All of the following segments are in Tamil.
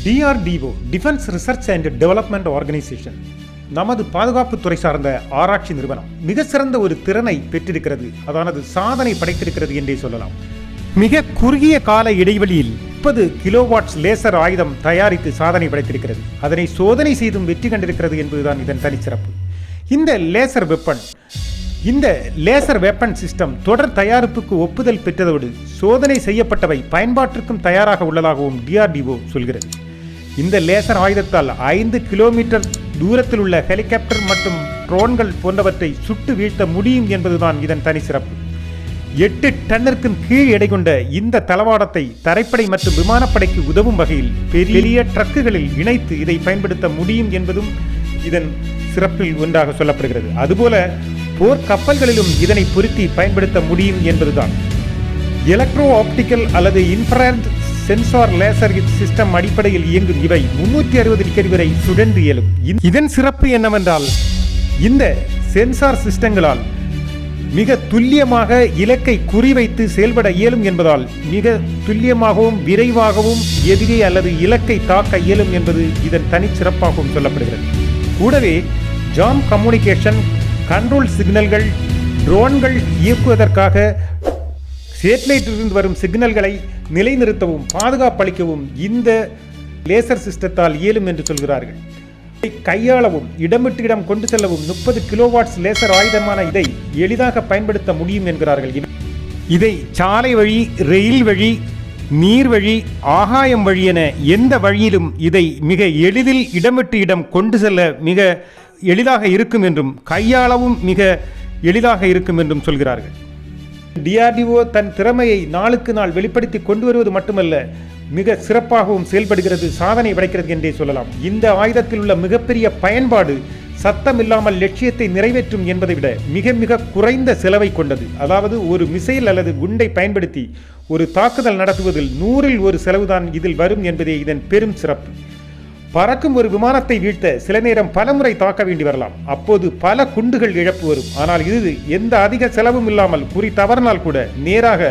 DRDO defence research and development organisation நமது பாதுகாப்புத்துறை சார்ந்த ஆராய்ச்சி நிறுவனம் மிக சிறந்த ஒரு திறனை பெற்றிருக்கிறது. அதானது சாதனை படைத்திருக்கிறது என்றே சொல்லலாம். மிக குறுகிய கால இடைவெளியில் 30 கிலோவாட்ஸ் லேசர் ஆயுதம் தயாரித்து சாதனை படைத்திருக்கிறது. அதனை சோதனை செய்தும் வெற்றி கண்டிருக்கிறது என்பதுதான் இதன் தனிச்சிறப்பு. இந்த லேசர் வெப்பன் சிஸ்டம் தொடர் தயாரிப்புக்கு ஒப்புதல் பெற்றதோடு சோதனை செய்யப்பட்டவை பயன்பாட்டிற்கும் தயாராக உள்ளதாகவும் DRDO சொல்கிறது. இந்த லேசர் ஆயுதத்தால் 5 கிலோமீட்டர் தூரத்தில் உள்ள ஹெலிகாப்டர் மற்றும் ட்ரோன்கள் போன்றவற்றை சுட்டு வீழ்த்த முடியும் என்பதுதான் இதன் தனி சிறப்பு. 8 டன்னிற்கும் கீழ் எடை கொண்ட இந்த தளவாடத்தை தரைப்படை மற்றும் விமானப்படைக்கு உதவும் வகையில் பெரிய ட்ரக்குகளில் இணைத்து இதை பயன்படுத்த முடியும் என்பதும் இதன் சிறப்பில் ஒன்றாக சொல்லப்படுகிறது. அதுபோல போர் கப்பல்களிலும் இதனை பொருத்தி பயன்படுத்த முடியும் என்பதுதான். எலக்ட்ரோ ஆப்டிக்கல் அல்லது இன்ஃப்ராரெட் சென்சார் லேசர் சிஸ்டம் அடிப்படையில் இயங்கும் இவை 360 டிகிரி வரை சுழன்று இயலும். இதன் சிறப்பு என்னவென்றால், இந்த சென்சார் சிஸ்டங்களால் மிக துல்லியமாக இலக்கை குறிவைத்து செயல்பட இயலும் என்பதால் மிக துல்லியமாகவும் விரைவாகவும் எதிரி அல்லது இலக்கை தாக்க இயலும் என்பது இதன் தனிச்சிறப்பாகவும் சொல்லப்படுகிறது. கூடவே ஜாம் கம்யூனிகேஷன், கண்ட்ரோல் சிக்னல்கள், ட்ரோன்கள் இயக்குவதற்காக சேட்டலைட்டிலிருந்து வரும் சிக்னல்களை நிலைநிறுத்தவும் பாதுகாப்பளிக்கவும் இந்த லேசர் சிஸ்டத்தால் இயலும் என்று சொல்கிறார்கள். கையாளவும் இடமிட்டு இடம் கொண்டு செல்லவும் 30 கிலோவாட்ஸ் லேசர் ஆயுதமான இதை எளிதாக பயன்படுத்த முடியும் என்கிறார்கள். இதை சாலை வழி, ரயில் வழி, நீர் வழி, ஆகாயம் வழி என எந்த வழியிலும் இதை மிக எளிதில் இடமிட்டு இடம் கொண்டு செல்ல மிக எளிதாக இருக்கும் என்றும் கையாளவும் மிக எளிதாக இருக்கும் என்றும் சொல்கிறார்கள். DRDO தன் திறமையை நாளுக்கு நாள் வெளிப்படுத்தி கொண்டு வருவது மட்டுமல்ல, மிக சிறப்பாகவும் செயல்படுகிறது, சாதனை படைக்கிறது என்றே சொல்லலாம். இந்த ஆயுதத்தில் உள்ள மிகப்பெரிய பயன்பாடு சத்தம் இல்லாமல் லட்சியத்தை நிறைவேற்றும் என்பதை விட மிக மிக குறைந்த செலவை கொண்டது. அதாவது ஒரு மிசைல் அல்லது குண்டை பயன்படுத்தி ஒரு தாக்குதல் நடத்துவதில் 100ல் 1 செலவுதான் இதில் வரும் என்பதே இதன் பெரும் சிறப்பு. பறக்கும் ஒரு விமானத்தை வீழ்த்த சில நேரம் பலமுறை தாக்க வேண்டி வரலாம். அப்போது பல குண்டுகள் இழப்பு வரும். ஆனால் இது எந்த அதிக செலவும் இல்லாமல் குறி தவறினால் கூட நேராக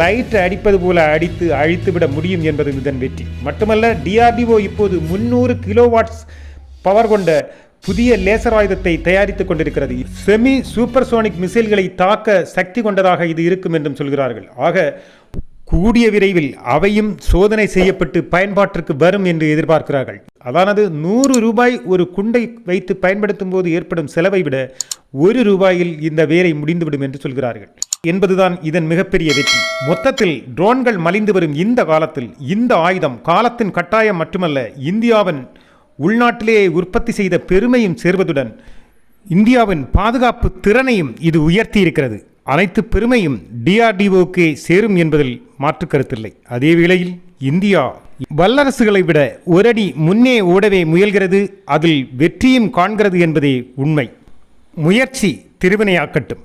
லைட் அடிப்பது போல அடித்து அழித்துவிட முடியும் என்பது இதன் வெற்றி. மட்டுமல்ல, DRDO இப்போது 300 கிலோவாட்ஸ் பவர் கொண்ட புதிய லேசர் ஆயுதத்தை தயாரித்துக் கொண்டிருக்கிறது. செமி சூப்பர்சோனிக் மிசைல்களை தாக்க சக்தி கொண்டதாக இது இருக்கும் என்றும் சொல்கிறார்கள். ஆக கூடிய விரைவில் அவையும் சோதனை செய்யப்பட்டு பயன்பாட்டிற்கு வரும் என்று எதிர்பார்க்கிறார்கள். அதானது 100 ரூபாய் ஒரு குண்டை வைத்து பயன்படுத்தும் போது ஏற்படும் செலவை விட 1 ரூபாயில் இந்த வேலை முடிந்துவிடும் என்று சொல்கிறார்கள் என்பதுதான் இதன் மிகப்பெரிய வெற்றி. மொத்தத்தில் ட்ரோன்கள் மலிந்து வரும் இந்த காலத்தில் இந்த ஆயுதம் காலத்தின் கட்டாயம் மட்டுமல்ல, இந்தியாவின் உள்நாட்டிலேயே உற்பத்தி செய்த பெருமையும் சேர்வதுடன் இந்தியாவின் பாதுகாப்பு திறனையும் இது உயர்த்தி இருக்கிறது. அனைத்து பெருமையும் DRDOக்கே சேரும் என்பதில் மாற்று கருத்தில்லை. அதே வேளையில் இந்தியா வல்லரசுகளை விட ஒரு அடி முன்னே ஓடவே முயல்கிறது, அதில் வெற்றியும் காண்கிறது என்பதே உண்மை. முயற்சி திருவினையாக்கட்டும்.